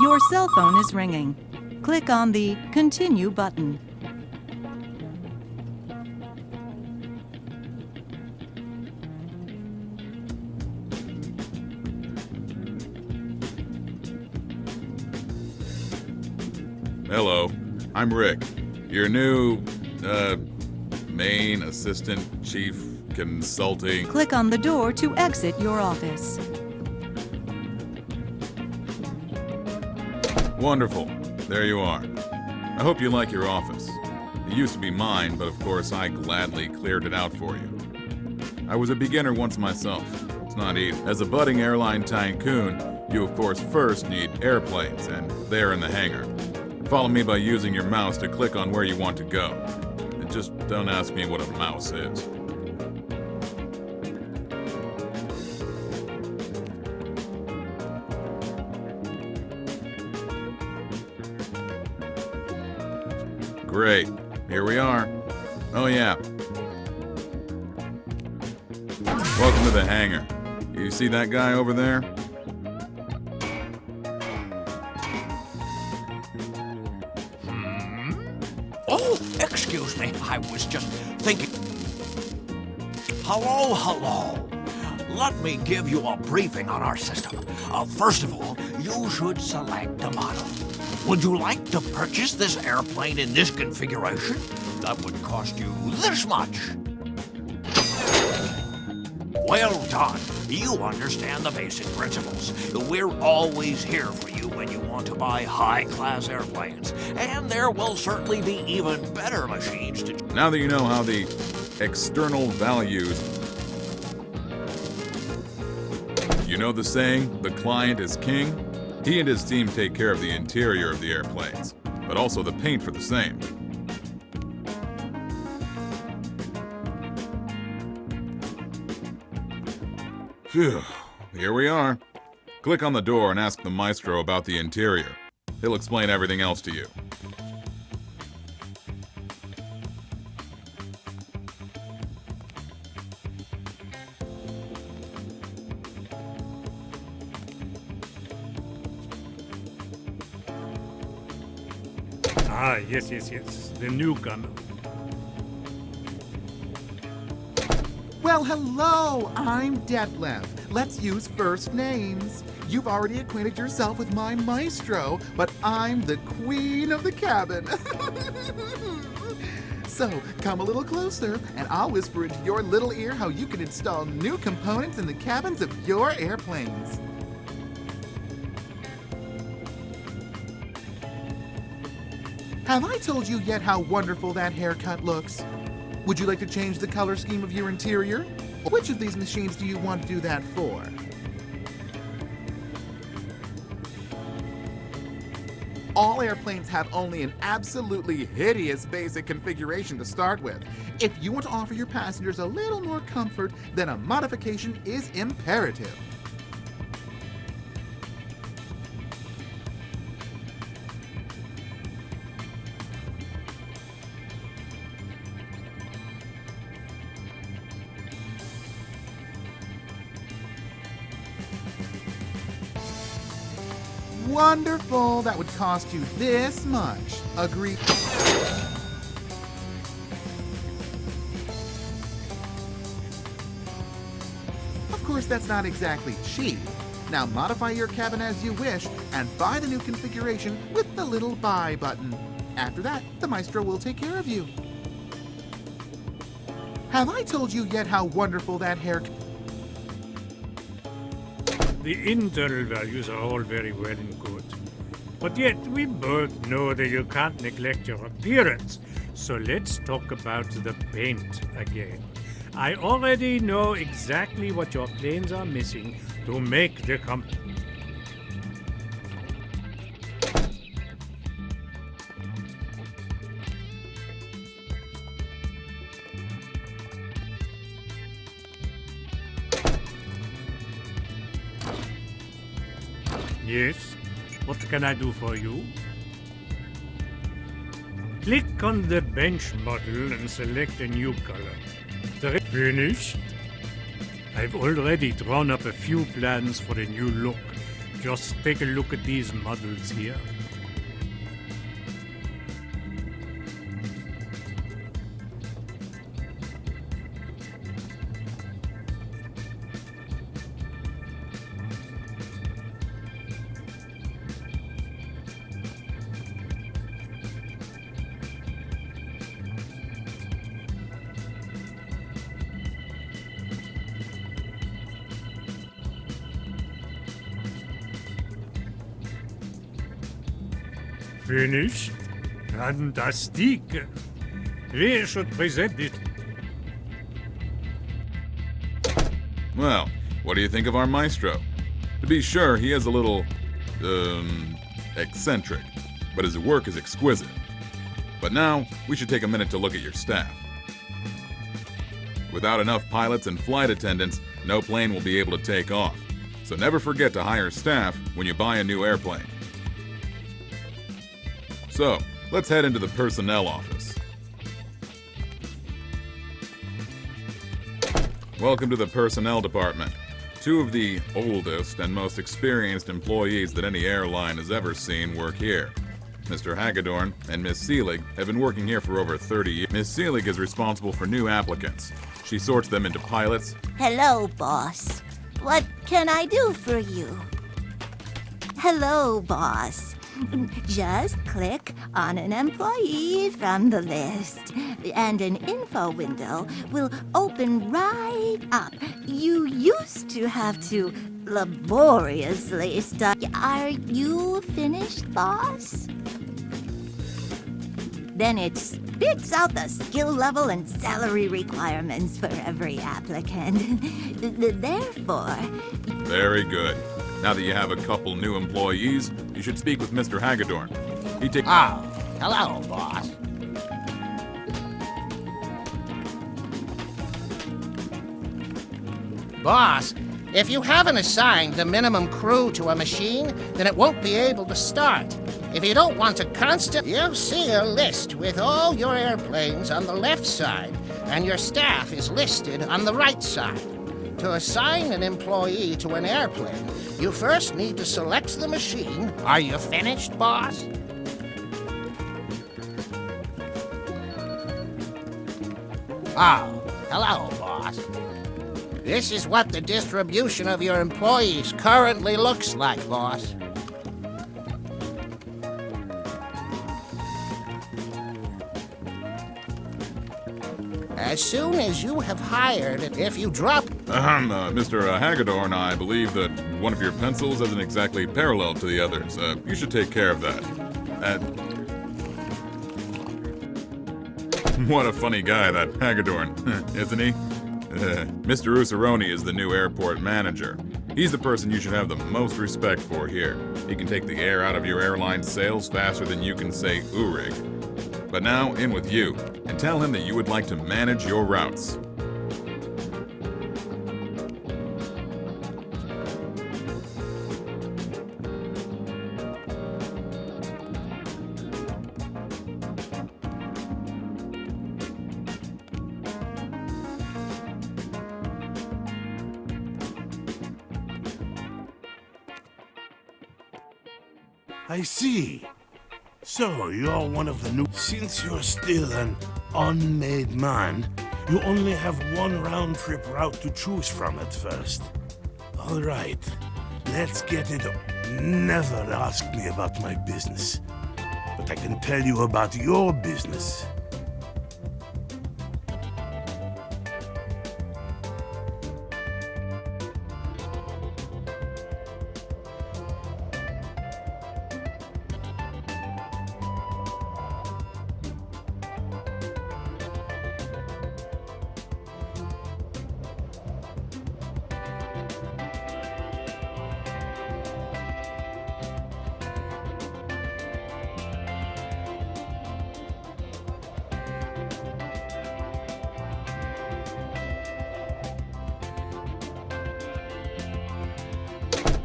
Your cell phone is ringing. Click on the Continue button. Hello, I'm Rick, your new, main assistant chief consulting. Click on the door to exit your office. Wonderful. There you are. I hope you like your office. It used to be mine, but of course I gladly cleared it out for you. I was a beginner once myself. It's not easy. As a budding airline tycoon, you of course first need airplanes, and they're in the hangar. Follow me by using your mouse to click on where you want to go. And just don't ask me what a mouse is. Great. Here we are. Oh yeah. Welcome to the hangar. You see that guy over there? Oh, excuse me. I was just thinking. Hello. Let me give you a briefing on our system. First of all, you should select a model. Would you like to purchase this airplane in this configuration? That would cost you this much. Well done. You understand the basic principles. We're always here for you when you want to buy high-class airplanes. And there will certainly be even better machines to... Now that you know how the external values... You know the saying, the client is king? He and his team take care of the interior of the airplanes, but also the paint for the same. Phew, here we are. Click on the door and ask the maestro about the interior. He'll explain everything else to you. Ah, yes. The newcomer. Well, hello! I'm Detlef. Let's use first names. You've already acquainted yourself with my maestro, but I'm the queen of the cabin. So, come a little closer, and I'll whisper into your little ear how you can install new components in the cabins of your airplanes. Have I told you yet how wonderful that haircut looks? Would you like to change the color scheme of your interior? Which of these machines do you want to do that for? All airplanes have only an absolutely hideous basic configuration to start with. If you want to offer your passengers a little more comfort, then a modification is imperative. Wonderful! That would cost you this much. Agreed. Of course, that's not exactly cheap. Now modify your cabin as you wish and buy the new configuration with the little buy button. After that, the maestro will take care of you. Have I told you yet how wonderful that haircut? The internal values are all very well and good. But yet, we both know that you can't neglect your appearance. So let's talk about the paint again. I already know exactly what your planes are missing to make the Yes? What can I do for you? Click on the bench model and select a new color. Finished? I've already drawn up a few plans for the new look. Just take a look at these models here. Finished? Fantastic! We should present it. Well, what do you think of our maestro? To be sure, he is a little, eccentric, but his work is exquisite. But now, we should take a minute to look at your staff. Without enough pilots and flight attendants, no plane will be able to take off. So never forget to hire staff when you buy a new airplane. So, let's head into the personnel office. Welcome to the personnel department. Two of the oldest and most experienced employees that any airline has ever seen work here. Mr. Hagedorn and Miss Seelig have been working here for over 30 years. Miss Seelig is responsible for new applicants. She sorts them into pilots. Hello, boss. What can I do for you? Hello, boss. Just click on an employee from the list, and an info window will open right up. You used to have to laboriously study. Are you finished, boss? Then it spits out the skill level and salary requirements for every applicant. Therefore... Very good. Now that you have a couple new employees, you should speak with Mr. Hagedorn. He takes... Oh, hello, boss. Boss, if you haven't assigned the minimum crew to a machine, then it won't be able to start. If you don't want to you'll see a list with all your airplanes on the left side, and your staff is listed on the right side. To assign an employee to an airplane, you first need to select the machine. Are you finished, boss? Oh, hello, boss. This is what the distribution of your employees currently looks like, boss. As soon as you have hired, if you drop... Mr. Hagedorn, I believe that one of your pencils isn't exactly parallel to the others. You should take care of that. What a funny guy, that Hagedorn, isn't he? Mr. Usaroni is the new airport manager. He's the person you should have the most respect for here. He can take the air out of your airline's sails faster than you can say Urig. But now, in with you, and tell him that you would like to manage your routes. I see. So, you're one of the new... Since you're still an unmade man, you only have one round-trip route to choose from at first. All right, let's get it... Never ask me about my business, but I can tell you about your business.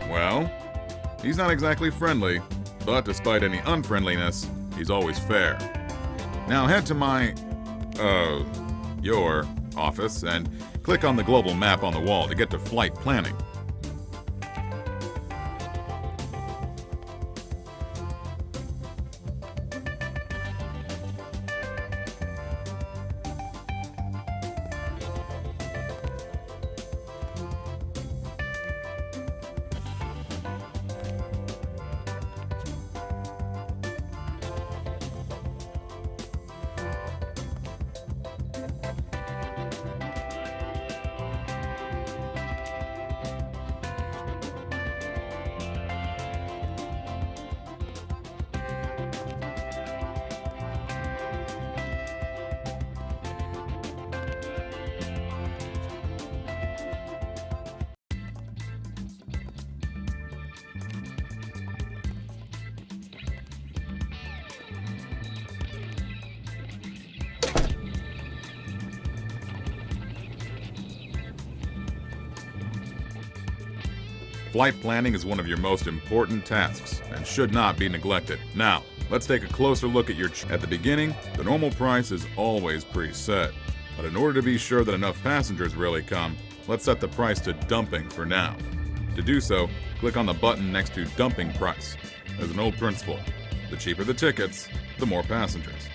Well, he's not exactly friendly, but despite any unfriendliness, he's always fair. Now head to my, your office and click on the global map on the wall to get to flight planning. Flight planning is one of your most important tasks and should not be neglected. Now, let's take a closer look at at the beginning, the normal price is always preset. But in order to be sure that enough passengers really come, let's set the price to dumping for now. To do so, click on the button next to dumping price. As an old principle, the cheaper the tickets, the more passengers.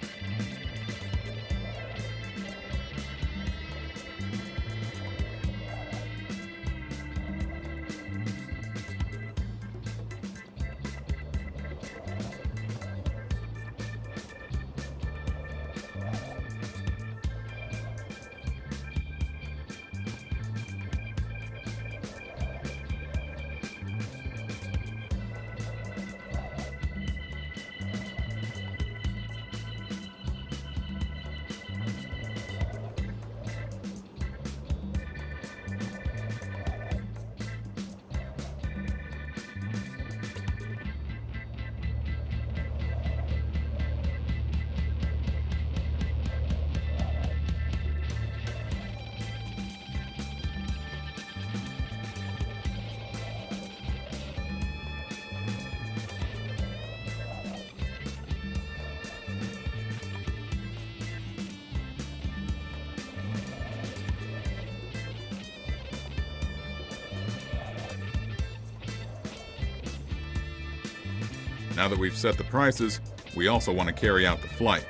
Now that we've set the prices, we also want to carry out the flight.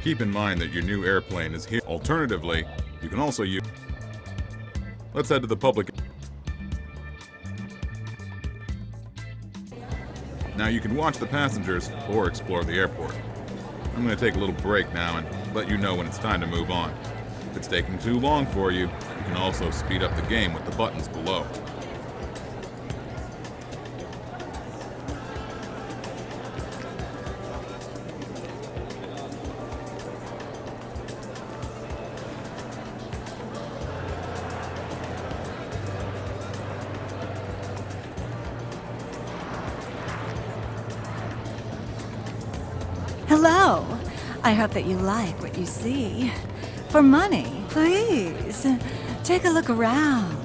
Keep in mind that your new airplane is here. Alternatively, you can also use... Let's head to the public... Now you can watch the passengers or explore the airport. I'm going to take a little break now and let you know when it's time to move on. If it's taking too long for you, you can also speed up the game with the buttons below. Hello. I hope that you like what you see. For money, please, take a look around.